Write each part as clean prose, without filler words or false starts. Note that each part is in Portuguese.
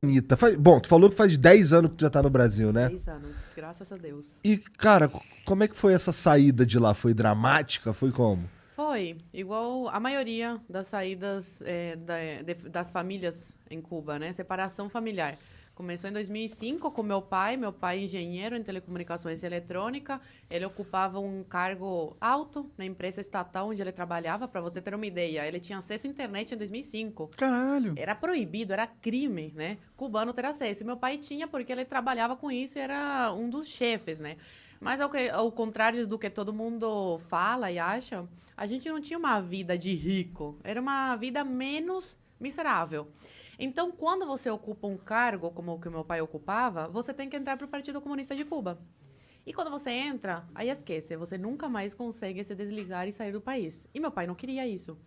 Anitta, bom, tu falou que faz 10 anos que tu já tá no Brasil, né? 10 anos, graças a Deus. E, cara, como é que foi essa saída de lá? Foi dramática? Foi como? Foi igual a maioria das saídas das famílias em Cuba, né? Separação familiar. Começou em 2005 com meu pai engenheiro em telecomunicações e eletrônica. Ele ocupava um cargo alto na empresa estatal onde ele trabalhava, para você ter uma ideia. Ele tinha acesso à internet em 2005. Caralho. Era proibido, era crime, né? Cubano ter acesso. E meu pai tinha porque ele trabalhava com isso e era um dos chefes, né? Mas ao contrário do que todo mundo fala e acha, a gente não tinha uma vida de rico. Era uma vida menos miserável. Então, quando você ocupa um cargo como o que meu pai ocupava, você tem que entrar para o Partido Comunista de Cuba. E quando você entra, aí esquece, você nunca mais consegue se desligar e sair do país. E meu pai não queria isso.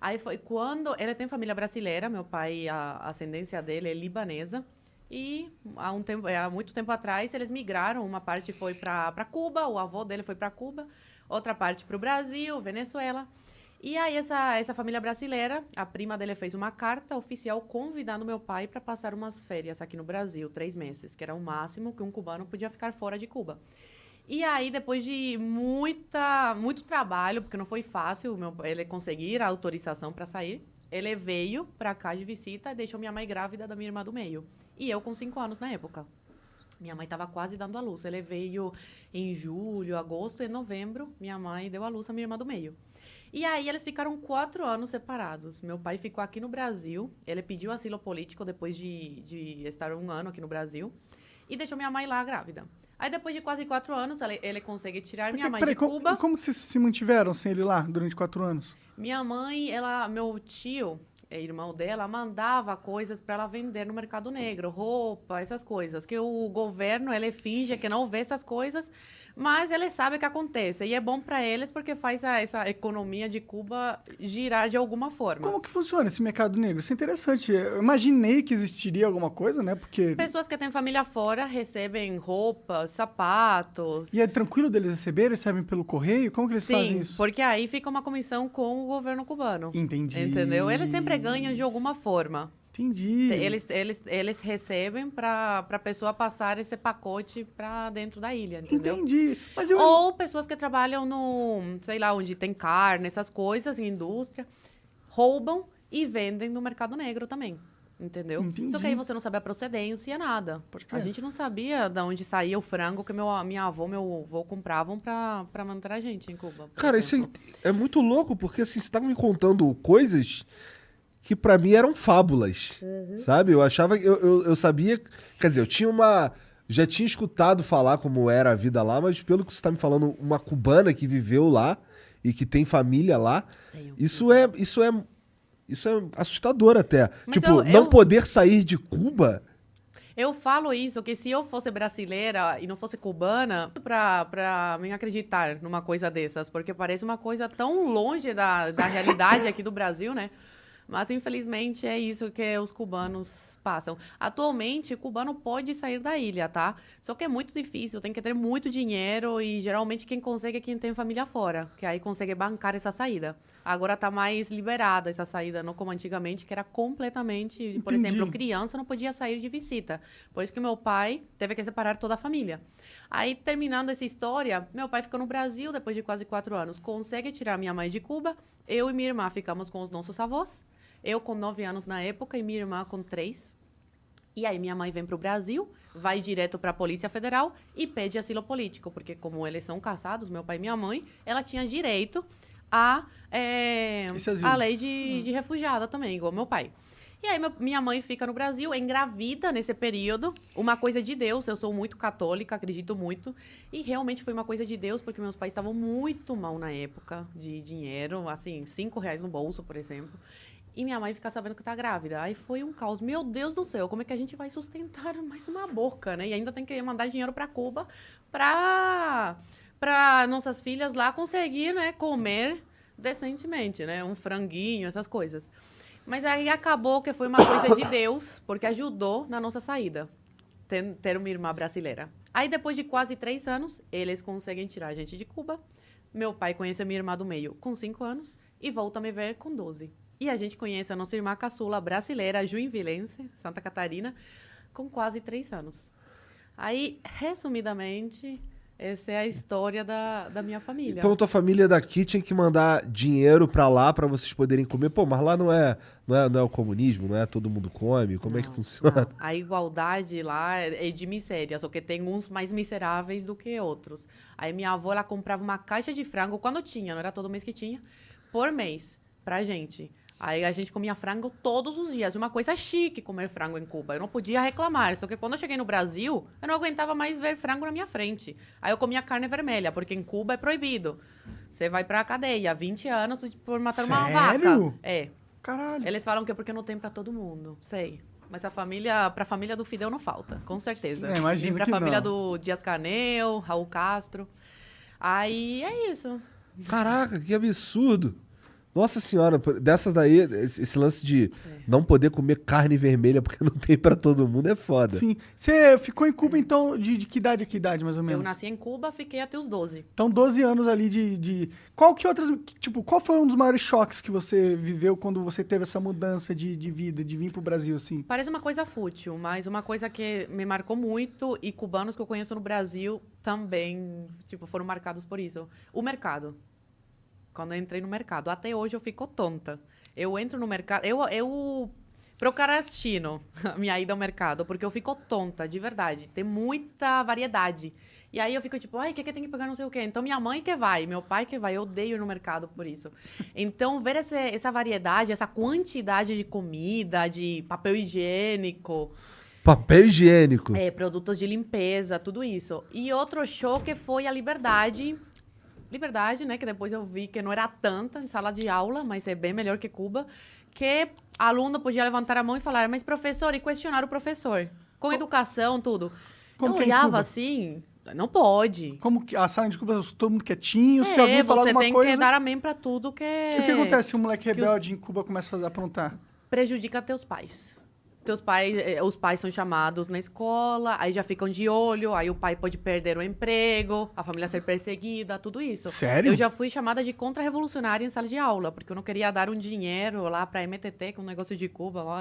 Aí foi quando ele tem família brasileira, meu pai, a ascendência dele é libanesa. E há muito tempo atrás eles migraram, uma parte foi para Cuba, o avô dele foi para Cuba, outra parte para o Brasil, Venezuela. E aí essa família brasileira, a prima dele fez uma carta oficial convidando meu pai para passar umas férias aqui no Brasil, 3 meses, que era o máximo que um cubano podia ficar fora de Cuba. E aí, depois de muito trabalho, porque não foi fácil ele conseguir a autorização para sair, ele veio para cá de visita e deixou minha mãe grávida da minha irmã do meio. E eu com 5 anos na época. Minha mãe estava quase dando à luz. Ele veio em julho, agosto e novembro. Minha mãe deu à luz a minha irmã do meio. E aí eles ficaram 4 anos separados. Meu pai ficou aqui no Brasil. Ele pediu asilo político depois de estar 1 ano aqui no Brasil. E deixou minha mãe lá grávida. Aí depois de quase 4 anos, ele consegue tirar minha mãe de Cuba. Como que vocês se mantiveram sem ele lá durante 4 anos? Minha mãe, meu tio, irmão dela, mandava coisas para ela vender no mercado negro, roupa, essas coisas. Que o governo, ele finge que não vê essas coisas, mas ele sabe o que acontece. E é bom para eles porque faz essa economia de Cuba girar de alguma forma. Como que funciona esse mercado negro? Isso é interessante. Eu imaginei que existiria alguma coisa, né? Porque... Pessoas que têm família fora recebem roupas, sapatos. E é tranquilo deles receberem? Recebem pelo correio? Como que eles fazem isso? Sim, porque aí fica uma comissão com o governo cubano. Entendi. Entendeu? Eles sempre ganham de alguma forma. Entendi. Eles recebem para a pessoa passar esse pacote para dentro da ilha, entendeu? Entendi. Mas Ou pessoas que trabalham no, sei lá, onde tem carne, essas coisas, em indústria, roubam e vendem no mercado negro também. Entendeu? Entendi. Só que aí você não sabe a procedência, nada. A gente não sabia de onde saía o frango que minha avó, meu avô compravam para manter a gente em Cuba. Cara, isso é muito louco, porque assim, você tá me contando coisas que pra mim eram fábulas, sabe? Eu achava, eu sabia, quer dizer, já tinha escutado falar como era a vida lá, mas pelo que você tá me falando, uma cubana que viveu lá e que tem família lá, isso é assustador até. Mas tipo, não poder sair de Cuba. Eu falo isso, que se eu fosse brasileira e não fosse cubana, pra mim acreditar numa coisa dessas, porque parece uma coisa tão longe da realidade aqui do Brasil, né? Mas, infelizmente, é isso que os cubanos passam. Atualmente, o cubano pode sair da ilha, tá? Só que é muito difícil, tem que ter muito dinheiro e, geralmente, quem consegue é quem tem família fora, que aí consegue bancar essa saída. Agora tá mais liberada essa saída, não como antigamente, que era completamente... Por exemplo, criança não podia sair de visita. Por isso que meu pai teve que separar toda a família. Aí, terminando essa história, meu pai ficou no Brasil, depois de quase 4 anos, consegue tirar minha mãe de Cuba, eu e minha irmã ficamos com os nossos avós. Eu com 9 anos na época e minha irmã com 3. E aí minha mãe vem para o Brasil, vai direto para a Polícia Federal e pede asilo político, porque como eles são casados, meu pai e minha mãe, ela tinha direito a lei de refugiada também, igual meu pai. E aí minha mãe fica no Brasil, engravida nesse período, uma coisa de Deus, eu sou muito católica, acredito muito, e realmente foi uma coisa de Deus, porque meus pais estavam muito mal na época de dinheiro, assim, R$ 5 no bolso, por exemplo. E minha mãe fica sabendo que tá grávida. Aí foi um caos. Meu Deus do céu, como é que a gente vai sustentar mais uma boca, né? E ainda tem que mandar dinheiro para Cuba para nossas filhas lá conseguir, né, comer decentemente, né? Um franguinho, essas coisas. Mas aí acabou que foi uma coisa de Deus, porque ajudou na nossa saída. Ter uma irmã brasileira. Aí depois de quase 3 anos, eles conseguem tirar a gente de Cuba. Meu pai conhece a minha irmã do meio com 5 anos e volta a me ver com 12. E a gente conhece a nossa irmã caçula brasileira, juinvilense, Santa Catarina, com quase 3 anos. Aí, resumidamente, essa é a história da minha família. Então tua família daqui tinha que mandar dinheiro pra lá pra vocês poderem comer. Pô, mas lá não é o comunismo, não é todo mundo come? Como é que funciona? Não. A igualdade lá é de miséria, só que tem uns mais miseráveis do que outros. Aí minha avó, ela comprava uma caixa de frango, quando tinha, não era todo mês que tinha, por mês, pra gente. Aí a gente comia frango todos os dias. Uma coisa chique comer frango em Cuba. Eu não podia reclamar. Só que quando eu cheguei no Brasil, eu não aguentava mais ver frango na minha frente. Aí eu comia carne vermelha, porque em Cuba é proibido. Você vai pra cadeia, 20 anos por matar uma vaca. Sério? É. Caralho. Eles falam que é porque não tem pra todo mundo. Sei. Mas pra família do Fidel não falta, com certeza. É, imagino Nem pra que família não. do Dias-Canel, Raul Castro. Aí é isso. Caraca, que absurdo! Nossa senhora, dessas daí, esse lance de não poder comer carne vermelha porque não tem pra todo mundo é foda. Sim. Você ficou em Cuba, então, de que idade a que idade, mais ou menos? Eu nasci em Cuba, fiquei até os 12. Então, 12 anos ali de... Qual que outras... Tipo, qual foi um dos maiores choques que você viveu quando você teve essa mudança de vida, de vir pro Brasil, assim? Parece uma coisa fútil, mas uma coisa que me marcou muito e cubanos que eu conheço no Brasil também, tipo, foram marcados por isso. O mercado. Quando eu entrei no mercado. Até hoje eu fico tonta. Eu entro no mercado... Eu procrastino a minha ida ao mercado, porque eu fico tonta, de verdade. Tem muita variedade. E aí eu fico tipo, ai, o que tem que pegar não sei o quê? Então minha mãe que vai, meu pai que vai. Eu odeio ir no mercado por isso. Então ver essa variedade, essa quantidade de comida, de papel higiênico... Papel higiênico. produtos de limpeza, tudo isso. E outro choque foi a liberdade... Liberdade, né? Que depois eu vi que não era tanta em sala de aula, mas é bem melhor que Cuba. Que aluno podia levantar a mão e falar, mas professor, e questionar o professor. Com educação, tudo. Como eu que é em olhava Cuba? assim, não pode. Como que a sala de Cuba, todo mundo quietinho, se alguém falar você alguma tem coisa... que dar amém pra tudo que... E o que acontece se um moleque rebelde em Cuba começa a fazer aprontar? Prejudica teus pais. Os pais são chamados na escola, aí já ficam de olho, aí o pai pode perder o emprego, a família ser perseguida, tudo isso. Sério? Eu já fui chamada de contra-revolucionária em sala de aula, porque eu não queria dar um dinheiro lá pra MTT, que é um negócio de Cuba, lá,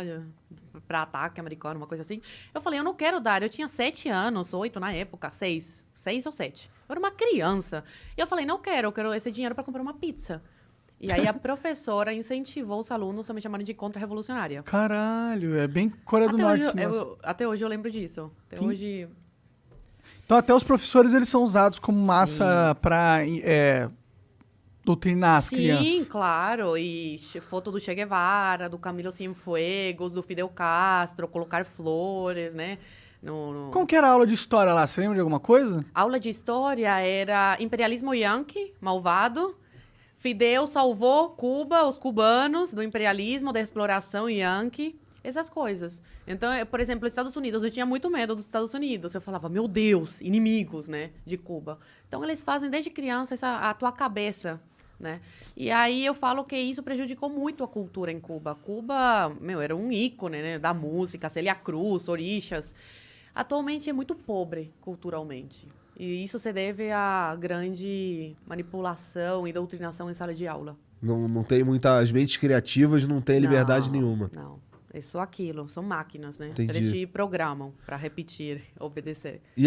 pra ataque americano, uma coisa assim. Eu falei, eu não quero dar. Eu tinha 7 anos, 8 na época, 6 ou 7. Eu era uma criança. E eu falei, não quero, eu quero esse dinheiro pra comprar uma pizza. E aí a professora incentivou os alunos a me chamarem de contra-revolucionária. Caralho, é bem Coreia do Norte. Até hoje eu lembro disso. Até hoje... Então até os professores eles são usados como massa pra doutrinar as crianças. Sim, claro. E foto do Che Guevara, do Camilo Cienfuegos, do Fidel Castro, colocar flores, né? Como que era a aula de história lá? Você lembra de alguma coisa? Aula de história era imperialismo yankee, malvado. Fidel salvou Cuba, os cubanos, do imperialismo, da exploração yankee, essas coisas. Então, por exemplo, os Estados Unidos, eu tinha muito medo dos Estados Unidos. Eu falava, meu Deus, inimigos, né, de Cuba. Então, eles fazem desde criança a tua cabeça, né? E aí eu falo que isso prejudicou muito a cultura em Cuba. Cuba, era um ícone, né, da música, Célia Cruz, Orixás. Atualmente é muito pobre culturalmente. E isso se deve à grande manipulação e doutrinação em sala de aula. Não tem muitas mentes criativas, não tem liberdade nenhuma. Não, é só aquilo, são máquinas, né? Entendi. Eles te programam para repetir, obedecer. E